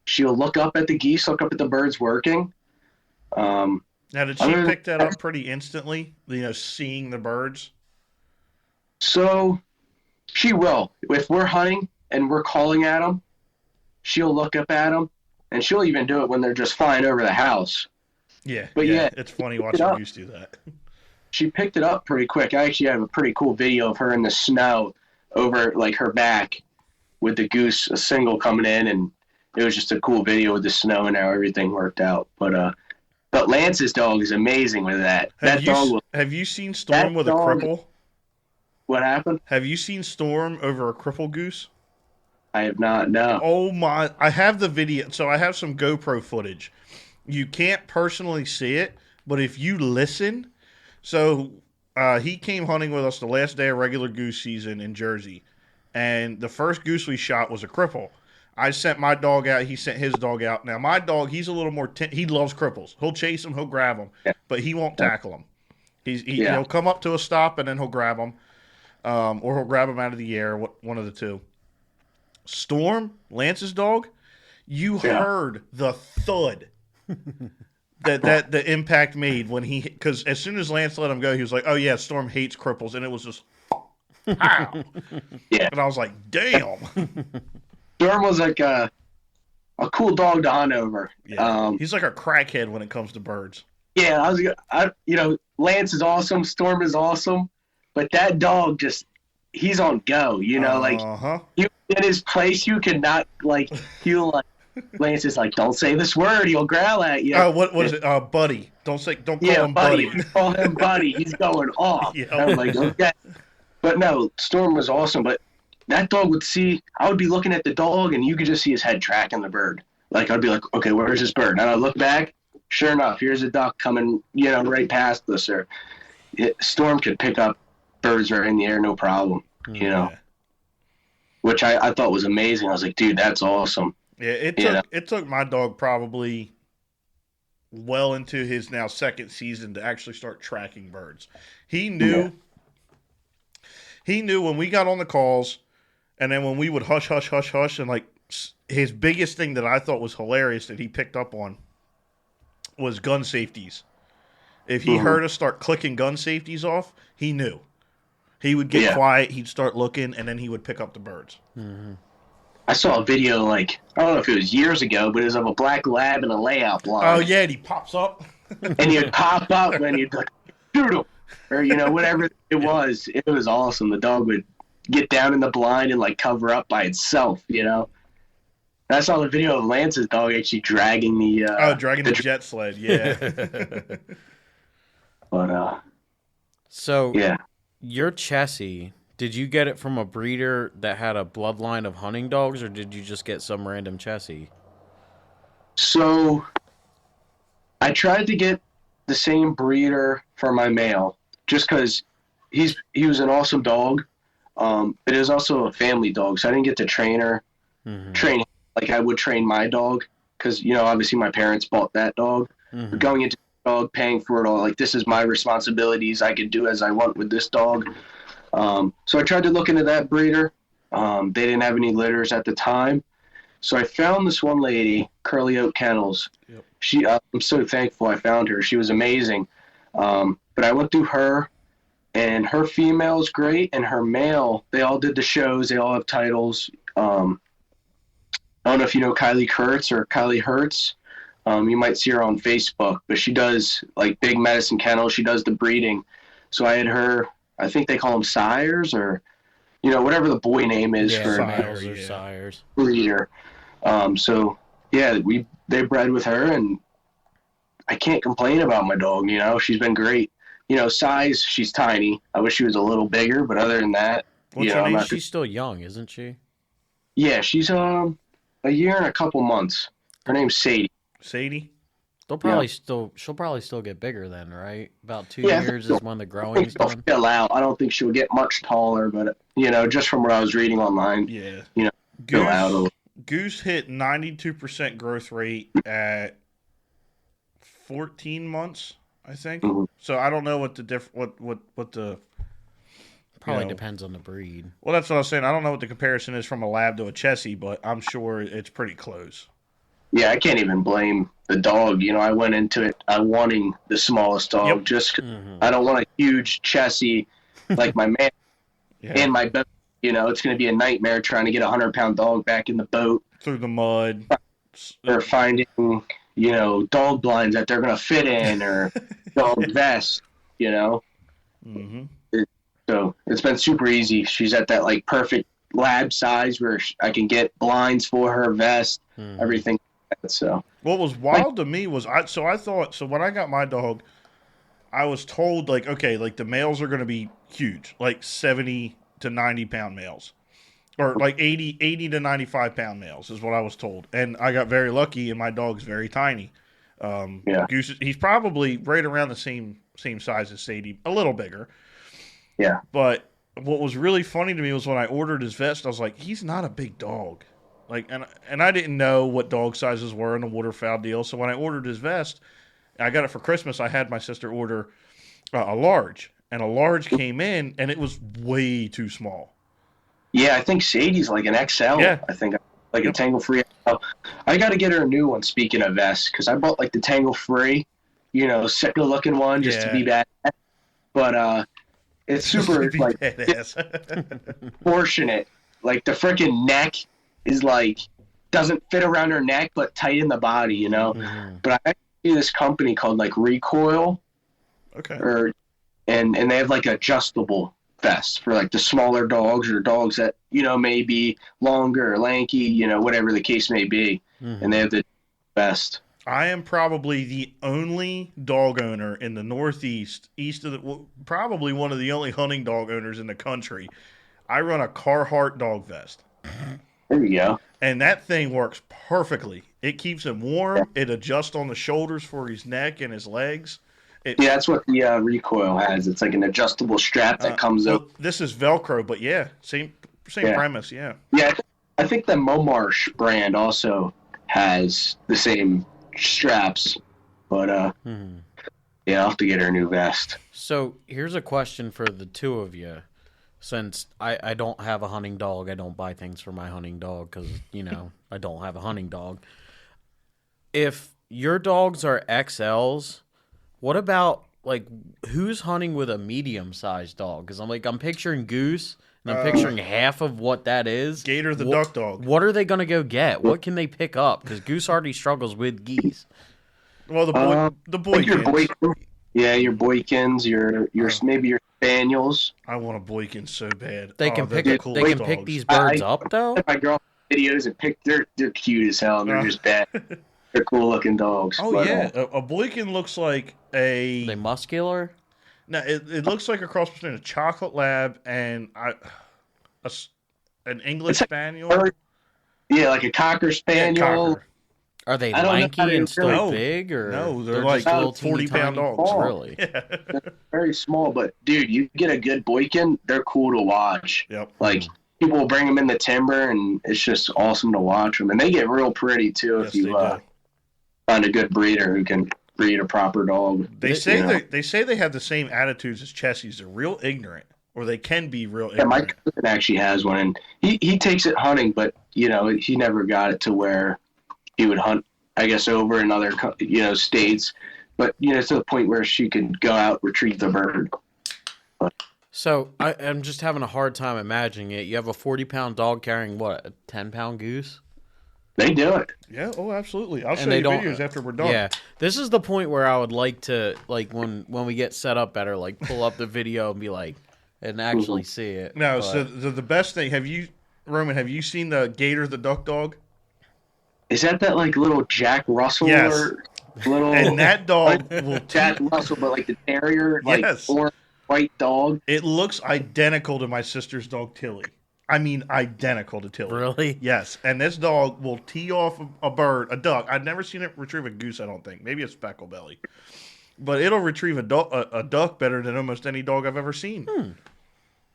she'll look up at the geese, look up at the birds working. Now, did she pick that up pretty instantly? Seeing the birds. So she will. If we're hunting and we're calling at them, she'll look up at them, and she'll even do it when they're just flying over the house. Yeah, but yeah, it's funny watching Goose do that. She picked it up pretty quick. I actually have a pretty cool video of her in the snow over like her back with the goose, a single coming in, and it was just a cool video with the snow and how everything worked out. But Lance's dog is amazing with that. Have you seen Storm with a cripple? What happened? Have you seen Storm over a cripple goose? I have not, no. Oh my, I have the video. So I have some GoPro footage. You can't personally see it, but if you listen, so he came hunting with us the last day of regular goose season in Jersey, and the first goose we shot was a cripple. I sent my dog out. He sent his dog out. Now, my dog, he's a little more he loves cripples. He'll chase them. He'll grab them. Yeah. But he won't tackle them. He'll come up to a stop, and then he'll grab them. Or he'll grab them out of the air, one of the two. Storm, Lance's dog, you heard the thud that the impact made when because as soon as Lance let him go, he was like, oh, yeah, Storm hates cripples. And it was just, pow. Yeah. And I was like, damn. Storm was like a cool dog to hunt over. Yeah. He's like a crackhead when it comes to birds. Yeah, Lance is awesome. Storm is awesome. But that dog he's on go, like you in his place, you cannot Lance is like, don't say this word, he'll growl at you. Oh, what is it? Buddy. Don't call him Buddy. Call him Buddy. He's going off. Yeah. I'm like, okay. But no, Storm was awesome. But that dog I would be looking at the dog and you could just see his head tracking the bird. Like I'd be like, okay, where's this bird? And I'd look back, sure enough, here's a duck coming, right past us. Or Storm could pick up birds right in the air, no problem, which I thought was amazing. I was like, dude, that's awesome. Yeah, it took my dog probably well into his now second season to actually start tracking birds. He knew when we got on the calls, and then when we would hush, hush, hush, hush, and like his biggest thing that I thought was hilarious that he picked up on was gun safeties. If he heard us start clicking gun safeties off, he knew. He would get quiet, he'd start looking, and then he would pick up the birds. Mm-hmm. I saw a video, I don't know if it was years ago, but it was of a black lab in a layout blind. Oh, yeah, and he pops up. And he'd pop up, and he'd like, shoot him. Or, whatever it was. It was awesome. The dog would get down in the blind and, cover up by itself, I saw the video of Lance's dog actually dragging the jet sled, yeah. But, so, yeah. Your Chessie, did you get it from a breeder that had a bloodline of hunting dogs, or did you just get some random Chessie? So, I tried to get the same breeder for my male, just because he was an awesome dog, but it was also a family dog, so I didn't get to train him like I would train my dog, because, obviously my parents bought that dog. Mm-hmm. Going into the dog, paying for it all, this is my responsibilities, I can do as I want with this dog. So I tried to look into that breeder. They didn't have any litters at the time. So I found this one lady, Curly Oak Kennels. Yep. I'm so thankful I found her. She was amazing. But I went through her, and her female is great, and her male, they all did the shows. They all have titles. I don't know if you know Kylie Kurtz or Kylie Hertz. You might see her on Facebook, but she does Big Medicine Kennels. She does the breeding. So I had her, I think they call them sires, or, whatever the boy name is for sires. Breeder. So yeah, they bred with her, and I can't complain about my dog. She's been great. Size, she's tiny. I wish she was a little bigger, but other than that, what's her name? She's still young, isn't she? Yeah, she's a year and a couple months. Her name's Sadie. Sadie? She'll probably still get bigger then, right? About 2 years is when the growing's done. Fill out. I don't think she'll get much taller, but just from what I was reading online, fill out a little. Goose hit 92% growth rate at 14 months, I think. Mm-hmm. So I don't know what the probably depends on the breed. Well, that's what I was saying. I don't know what the comparison is from a lab to a Chessie, but I'm sure it's pretty close. Yeah, I can't even blame the dog. You know, I went into it wanting the smallest dog Yep. just 'cause I don't want a huge chassis like my man Yeah. in my boat. You know, it's going to be a nightmare trying to get a 100-pound dog back in the boat Through the mud. or finding, you know, dog blinds that they're going to fit in or dog vests, you know. Mm-hmm. So it's been super easy. She's at that like perfect lab size where I can get blinds for her, vest, everything. So What was wild to me was I thought when I got my dog, I was told like, okay, like the males are going to be huge, like 70 to 90-pound males, or like 80 to 95-pound males is what I was told. And I got very lucky, and my dog's very tiny. Yeah. Goose, he's probably right around the same size as Sadie, a little bigger. yeah, But what was really funny to me was when I ordered his vest, I was like, he's not a big dog. Like, and I didn't know what dog sizes were in the waterfowl deal. So when I ordered his vest, I got it for Christmas. I had my sister order a large, and a large came in, and it was way too small. yeah. I think Sadie's like an XL. Yeah. I think like Yep. a Tangle Free XL. I got to get her a new one. Speaking of vests, because I bought like the Tangle Free, you know, sicker looking one just to be bad. But it's super Be like badass. proportionate. Like the freaking neck is like doesn't fit around her neck, but tight in the body, you know. But I see this company called like Recoil, Okay. and they have like adjustable vests for like the smaller dogs or dogs that you know may be longer or lanky, you know, whatever the case may be, and they have the vest. I am probably the only dog owner in the Northeast, east of probably one of the only hunting dog owners in the country. I run a Carhartt dog vest. There you go. And that thing works perfectly. It keeps him warm. It adjusts on the shoulders for his neck and his legs. Yeah, that's what the Recoil has. It's like an adjustable strap that comes up. This is Velcro, but yeah, same Yeah. premise. Yeah. Yeah, I think the Momarsh brand also has the same straps, but yeah, I'll have to get her a new vest. So here's a question for the two of you. Since I don't have a hunting dog, I don't buy things for my hunting dog because, you know, I don't have a hunting dog. If your dogs are XLs, what about, like, who's hunting with a medium-sized dog? Because I'm picturing Goose, and I'm picturing half of what that is. Gator the duck dog. What are they going to go get? What can they pick up? Because Goose already struggles with geese. Well, the I think your Boykins. yeah, your Boykins, your maybe your Spaniels. I want a Boykin so bad. They can they're pick the cool they can dogs. pick these birds up, though? My girl videos and they're cute as hell. And they're just bad. They're cool looking dogs. Oh but, yeah, a Boykin looks like Are they muscular? no, it looks like a cross between a chocolate lab and an English spaniel. yeah, like a Cocker Yeah, Spaniel. cocker. Are they I don't know how lanky they and still No. big, or No, they're like just little 40-pound teeny tiny? dogs. Really? Very small, but dude, you get a good Boykin, they're cool to watch. Yep. Like people will bring them in the timber, and it's just awesome to watch them. And they get real pretty too Yes, if you they do. find a good breeder who can breed a proper dog. They say you know. they say they have the same attitudes as Chessies. They're real ignorant, or they can be real Yeah, my ignorant. cousin actually has one, and he takes it hunting, but you know he never got it to where he would hunt. I guess over in other states, but to the point where she could go out retrieve the bird. So I'm just having a hard time imagining it. You have a 40-pound dog carrying what, a 10-pound goose? They do it. Yeah, oh, absolutely. I'll show they you don't- videos after we're done. Yeah, this is the point where I would like to, like, when we get set up better, like, pull up the video and be like, and actually see it. No, But- so the best thing, Roman, have you seen the Gator the duck dog? Is that like little Jack Russell Yes. or little And that dog like will Jack Russell, but like the terrier, like Yes. orange white dog? It looks identical to my sister's dog Tilly. I mean, identical to Tilly. Really? Yes, and this dog will tee off a bird, a duck. I've never seen it retrieve a goose. I don't think. Maybe a specklebelly, but it'll retrieve a duck better than almost any dog I've ever seen.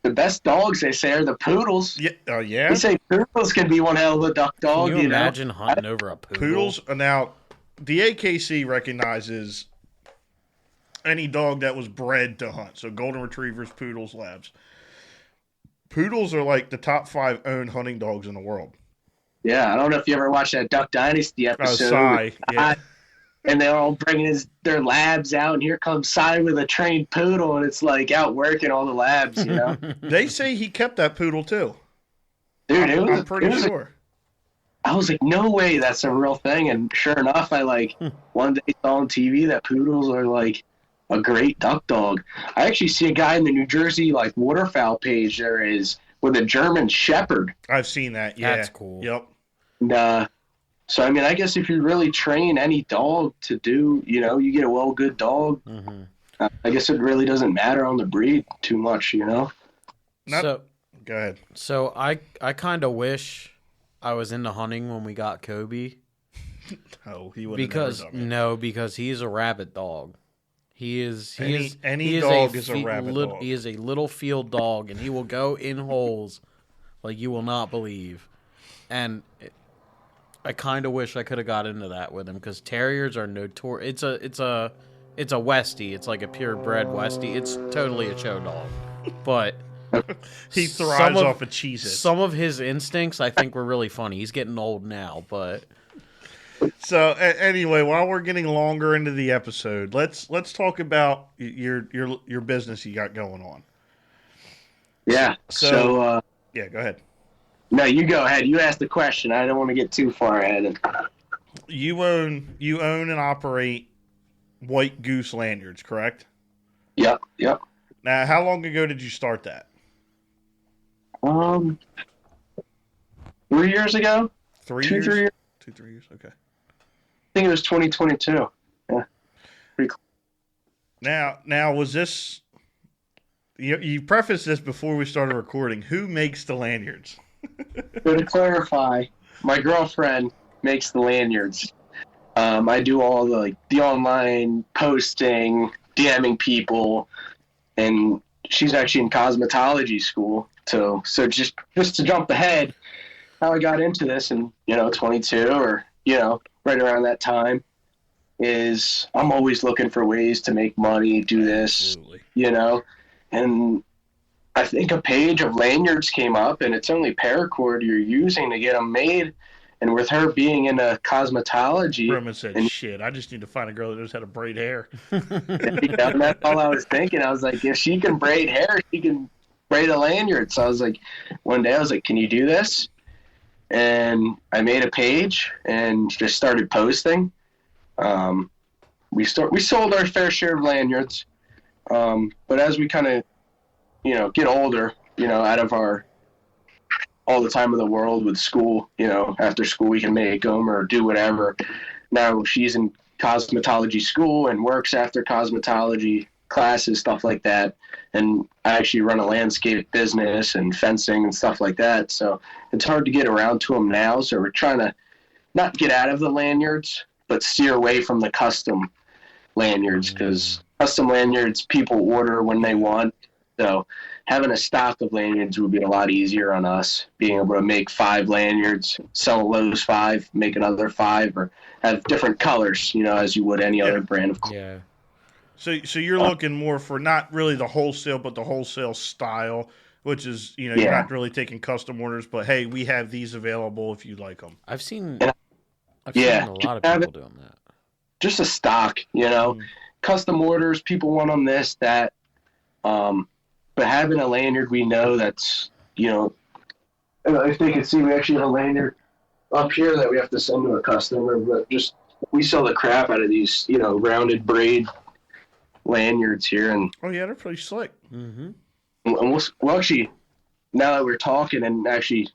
The best dogs they say are the poodles. Yeah, yeah. They say poodles can be one hell of a duck dog. Can you know? imagine hunting over a poodle? Poodles now, the AKC recognizes any dog that was bred to hunt. So golden retrievers, poodles, labs. Poodles are like the top 5 owned hunting dogs in the world. Yeah, I don't know if you ever watched that Duck Dynasty Oh, episode. Cy. Yeah. And they're all bringing their labs out, and here comes Cy with a trained poodle, and it's like out working all the labs, you know? They say he kept that poodle too. Dude, I'm pretty sure. I was like, no way, that's a real thing. And sure enough, I one day saw on TV that poodles are like a great duck dog. I actually see a guy in the New Jersey waterfowl page there is with a German Shepherd. I've seen that. Yeah, That's cool. Yep. And so I mean, I guess if you really train any dog to do, you get a good dog. Mm-hmm. I guess it really doesn't matter on the breed too much, Not- So Go ahead. so I kind of wish I was into hunting when we got Kobe Oh, he would because he's a rabbit dog. Any dog is a rabbit dog. He is a little field dog, and he will go in holes like you will not believe. And I kind of wish I could have got into that with him because terriers are notorious. It's a Westie. It's like a purebred Westie. It's totally a show dog, but He thrives off of Cheez-Its. some of his instincts I think were really funny. He's getting old now, but So anyway, while we're getting longer into the episode, let's talk about your business you got going on. Yeah. So Yeah, go ahead. no, you go ahead. You asked the question. I don't want to get too far ahead. You own and operate White Goose Lanyards, correct? Yep. Now, how long ago did you start that? 3 years ago. 3 2, years. 3 years. 2-3 years. Okay. I think it was 2022. Now was this? You prefaced this before we started recording. Who makes the lanyards? So to clarify, my girlfriend makes the lanyards. I do all the online posting, DMing people, and she's actually in cosmetology school. So just to jump ahead, how I got into this in 22 or right around that time is I'm always looking for ways to make money, do this, Absolutely. and I think a page of lanyards came up, and it's only paracord you're using to get them made. And with her being into cosmetology, Roman said, "Shit, I just need to find a girl that knows how to braid hair." that's all I was thinking. I was like, if she can braid hair, she can braid a lanyard. So I was like, one day I was like, can you do this? And I made a page and just started posting. We sold our fair share of lanyards, but as we kind of get older, out of all the time in the world with school, after school we can make them or do whatever. Now she's in cosmetology school and works after cosmetology classes, stuff like that. And I actually run a landscape business and fencing and stuff like that. So it's hard to get around to them now. So we're trying to not get out of the lanyards, but steer away from the custom lanyards because custom lanyards people order when they want. So having a stock of lanyards would be a lot easier on us, being able to make 5 lanyards, sell those 5, make another 5, or have different colors, as you would any other brand of clothes. yeah. So you're looking more for not really the wholesale, but the wholesale style, which is you're Yeah. not really taking custom orders, but hey, we have these available if you like them. I've seen Yeah. a lot of people doing that. Just a stock, custom orders, people want them this, that. But having a lanyard, we know that's, if they can see, we actually have a lanyard up here that we have to send to a customer, but we sell the crap out of these, rounded braid lanyards here. And Oh yeah, they're pretty slick. Mm-hmm. we'll actually, now that we're talking and actually,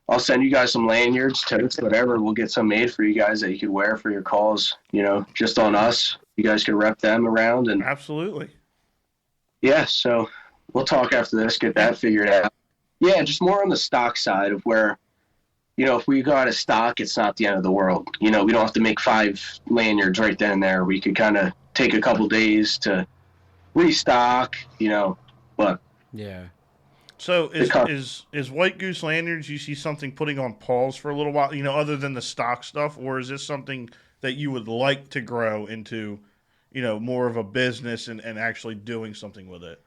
I'll send you guys some lanyards, totes, whatever. We'll get some made for you guys that you could wear for your calls, just on us. You guys can rep them around and Absolutely. yeah, so we'll talk after this, get that figured out. Yeah, just more on the stock side of where, if we got a stock, it's not the end of the world. We don't have to make 5 lanyards right then and there. We could kind of take a couple days to restock, but Yeah. So is White Goose Lanyards, you see something putting on pause for a little while, other than the stock stuff, or is this something that you would like to grow into, more of a business and actually doing something with it?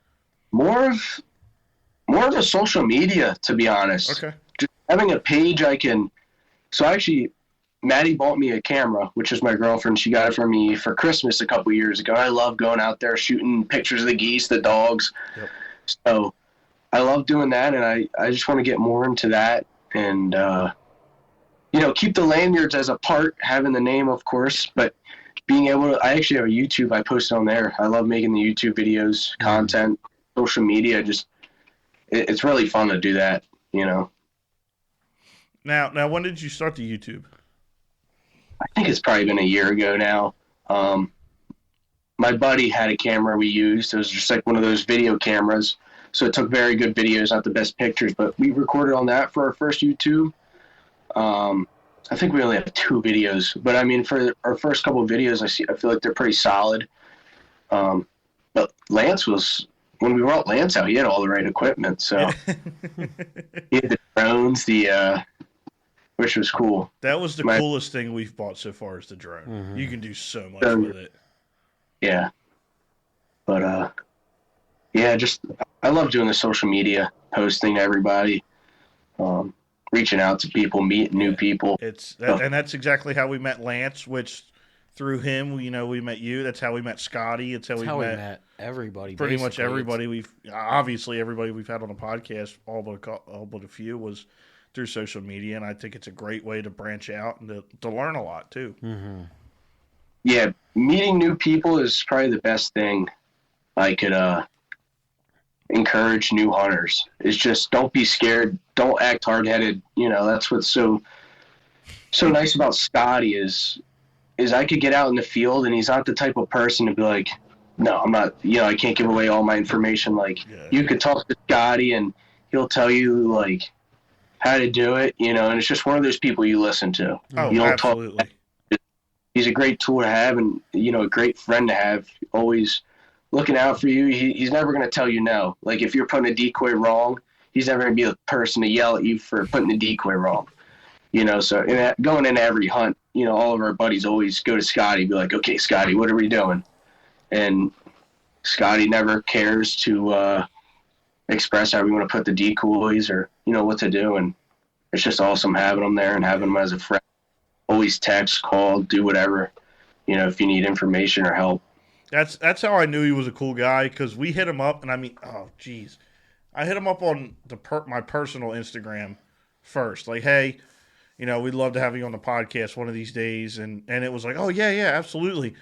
more of a social media, to be honest. Okay. Just having a page so actually Maddie bought me a camera, which is my girlfriend. She got it for me for Christmas a couple years ago. I love going out there shooting pictures of the geese, the dogs. Yep. So I love doing that, and I just want to get more into that and, keep the lanyards as a part, having the name, of course, but being able to – I actually have a YouTube I post on there. I love making the YouTube videos, content, social media. Just it's really fun to do that, Now, when did you start the YouTube? I think it's probably been a year ago now. My buddy had a camera we used. It was just like one of those video cameras. So it took very good videos, not the best pictures, but we recorded on that for our first YouTube. I think we only have 2 videos, but I mean, for our first couple of videos, I feel like they're pretty solid. But Lance when we brought Lance out, he had all the right equipment. So he had the drones, which was cool. That was the coolest thing we've bought so far is the drone. Mm-hmm. You can do so much with it. Yeah. But, I love doing the social media, posting to everybody, reaching out to people, meeting new people. And that's exactly how we met Lance, which through him, we met you. That's how we met Scotty. It's how we met everybody. Pretty much everybody everybody we've had on the podcast, all but a few, was through social media, and I think it's a great way to branch out and to learn a lot too. Mm-hmm. Yeah, meeting new people is probably the best thing I could encourage new hunters. Is just don't be scared, don't act hard-headed. That's what's so nice about Scotty is I could get out in the field and he's not the type of person to be like, no, I'm not. I can't give away all my information. Like you could talk to Scotty and he'll tell you like how to do it, and it's just one of those people you listen to. Oh, you don't absolutely. He's a great tool to have and, a great friend to have, always looking out for you. He's never going to tell you no. Like, if you're putting a decoy wrong, he's never going to be the person to yell at you for putting the decoy wrong. So going into every hunt, all of our buddies always go to Scotty, be like, okay, Scotty, what are we doing? And Scotty never cares to express how we want to put the decoys or what to do, and it's just awesome having him there and having him as a friend. Always text, call, do whatever, if you need information or help. That's how I knew he was a cool guy, because we hit him up, and I hit him up on my personal Instagram first, like, hey, we'd love to have you on the podcast one of these days, and it was like, oh yeah, absolutely.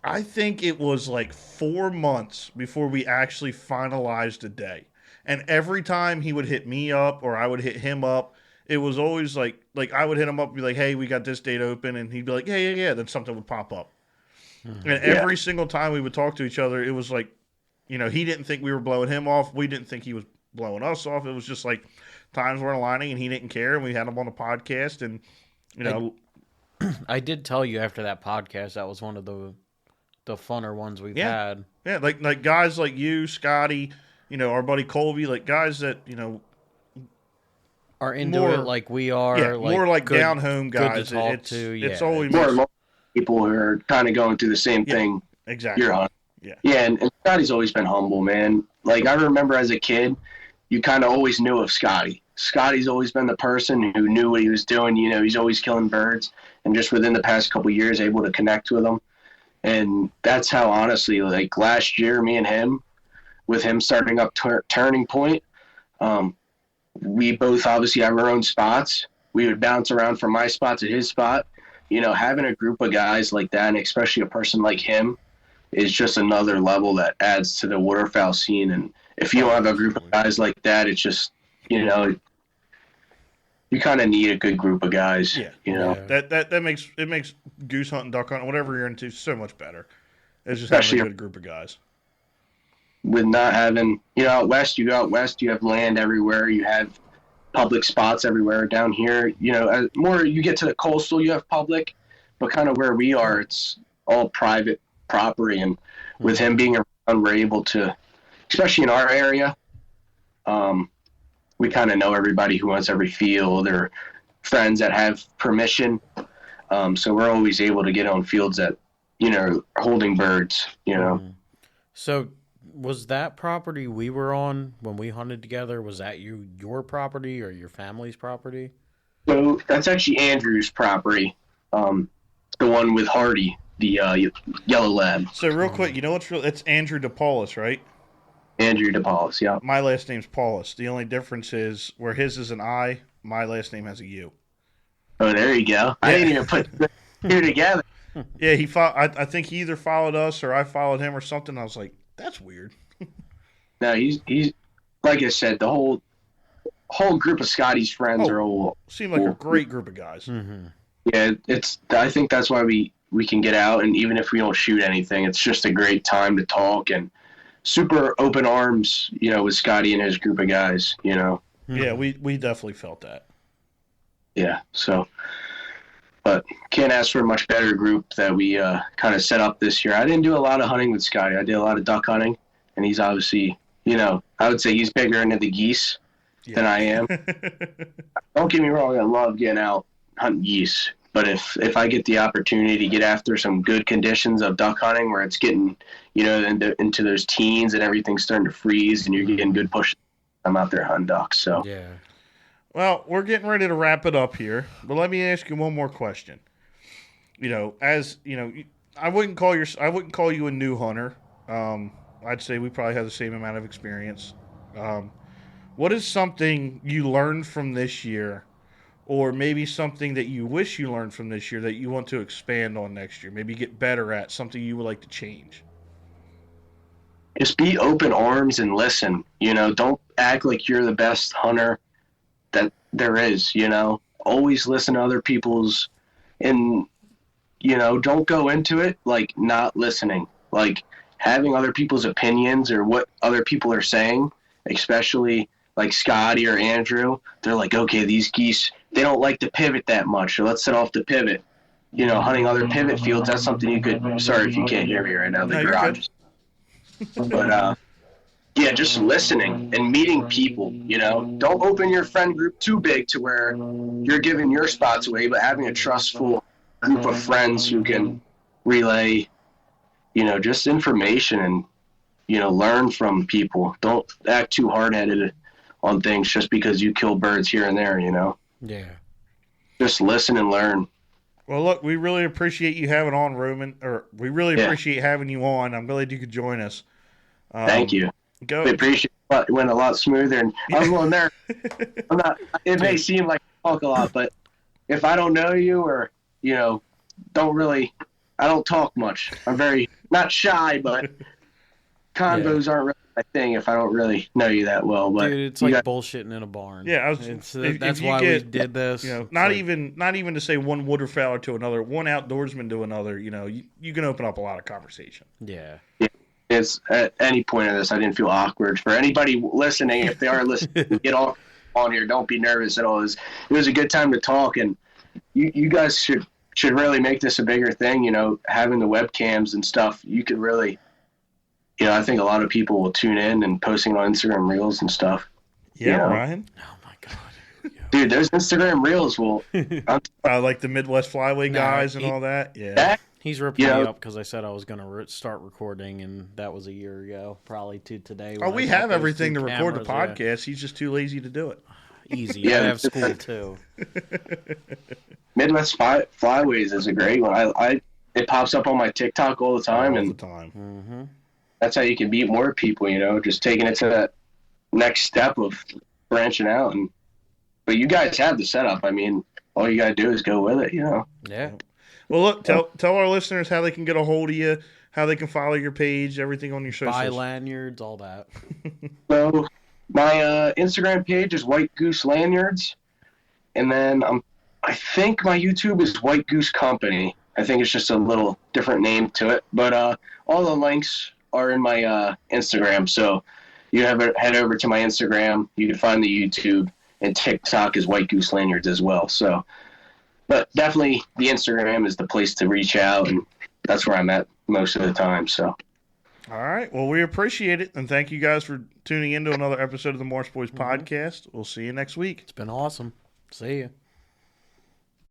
I think it was like 4 months before we actually finalized a day. And every time he would hit me up or I would hit him up, it was always like I would hit him up and be like, hey, we got this date open. And he'd be like, yeah. Then something would pop up. Mm-hmm. And every single time we would talk to each other, it was like, he didn't think we were blowing him off. We didn't think he was blowing us off. It was just like times were aligning and he didn't care. And we had him on the podcast. And, I did tell you after that podcast, that was one of the funner ones we've had. Yeah, like guys like you, Scotty, our buddy Colby, like guys that, are into it like we are. Yeah, more like good, down home guys. It's always more people who are kind of going through the same thing. Exactly. You're on. Yeah. Yeah, and Scotty's always been humble, man. Like I remember as a kid, you kind of always knew of Scotty. Scotty's always been the person who knew what he was doing. He's always killing birds, and just within the past couple of years, able to connect with them. And that's how, honestly, like last year, me and him, with him starting up Turning Point, we both obviously have our own spots. We would bounce around from my spot to his spot. Having a group of guys like that, and especially a person like him, is just another level that adds to the waterfowl scene. And if you don't have a group of guys like that, it's just, you kind of need a good group of guys. Yeah. Yeah. That makes goose hunting, duck hunting, whatever you're into, so much better. It's just especially having a good group of guys. With not having, out west, you have land everywhere. You have public spots everywhere. Down here, as more you get to the coastal, you have public, but kind of where we are, it's all private property. And with him being around, we're able to, especially in our area, we kind of know everybody who wants every field or friends that have permission. So we're always able to get on fields that, holding birds, So Was that property we were on when we hunted together? Was that your property or your family's property? So that's actually Andrew's property. The one with Hardy, the yellow lab. So real quick, you know what's real? It's Andrew DePaulus, right? Andrew DePaulus, yeah. My last name's Paulus. The only difference is where his is an I, my last name has a U. Oh, there you go. I didn't even put the two together. Yeah, I think he either followed us or I followed him or something. I was like, that's weird. No, he's like I said, the whole group of Scotty's friends are all. Seemed like a great group of guys. Mm-hmm. Yeah, I think that's why we can get out, and even if we don't shoot anything, it's just a great time to talk and super open arms, with Scotty and his group of guys, Yeah, we definitely felt that. Yeah, so, but can't ask for a much better group that we kind of set up this year. I didn't do a lot of hunting with Scotty. I did a lot of duck hunting, and he's obviously, I would say he's bigger into the geese than I am. Don't get me wrong, I love getting out hunting geese. But if I get the opportunity to get after some good conditions of duck hunting where it's getting, into those teens and everything's starting to freeze and you're getting good push, I'm out there hunting ducks. So Yeah. Well, we're getting ready to wrap it up here, but let me ask you one more question. I wouldn't call you a new hunter. I'd say we probably have the same amount of experience. What is something you learned from this year, or maybe something that you wish you learned from this year that you want to expand on next year, maybe get better at, something you would like to change? just be open arms and listen. Don't act like you're the best hunter that there is. Always listen to other people's, and don't go into it like not listening, like having other people's opinions or what other people are saying, especially like Scotty or Andrew. They're like, okay, these geese, they don't like to pivot that much, so let's set off the pivot. Hunting other pivot fields, that's something you could, sorry if you can't hear me right now, the garage. But, yeah, just listening and meeting people, Don't open your friend group too big to where you're giving your spots away, but having a trustful group of friends who can relay, just information and, learn from people. Don't act too hard-headed on things just because you kill birds here and there, Yeah. Just listen and learn. Well, look, we really appreciate you having on, Roman, or we really appreciate having you on. I'm glad you could join us. Thank you. Go. We appreciate it. It went a lot smoother, and I was a little nervous. It may seem like I talk a lot, but if I don't know you or, I don't talk much. I'm very, not shy, but convos aren't really my thing if I don't really know you that well. But dude, it's like bullshitting in a barn. Yeah, that's why we did this. Not even to say one waterfowler to another, one outdoorsman to another. You can open up a lot of conversation. Yeah. It's at any point of this, I didn't feel awkward. For anybody listening, if they are listening, get off on here. Don't be nervous at all. It was a good time to talk, and you guys should really make this a bigger thing. Having the webcams and stuff, you could really. I think a lot of people will tune in and posting on Instagram Reels and stuff. Yeah, Ryan. Oh my god, dude, those Instagram Reels will. Like the Midwest Flyway guys and all that. Yeah. He's ripping me up because I said I was going to start recording, and that was a year ago, probably to today. Oh, we have everything to record the podcast. Yeah. He's just too lazy to do it. Easy. Yeah, I have school too. Midwest Flyways is a great one. It pops up on my TikTok all the time, Mm-hmm. That's how you can beat more people. Just taking it to that next step of branching out. But you guys have the setup. I mean, all you gotta do is go with it. Yeah. Well, look, tell our listeners how they can get a hold of you, how they can follow your page, everything on your socials. Buy lanyards, all that. So my Instagram page is White Goose Lanyards, and then I think my YouTube is White Goose Company. I think it's just a little different name to it, but all the links are in my Instagram. So you head over to my Instagram. You can find the YouTube, and TikTok is White Goose Lanyards as well. So. But definitely the Instagram is the place to reach out, and that's where I'm at most of the time. So, all right. Well, we appreciate it, and thank you guys for tuning in to another episode of the Morse Boys podcast. We'll see you next week. It's been awesome. See you.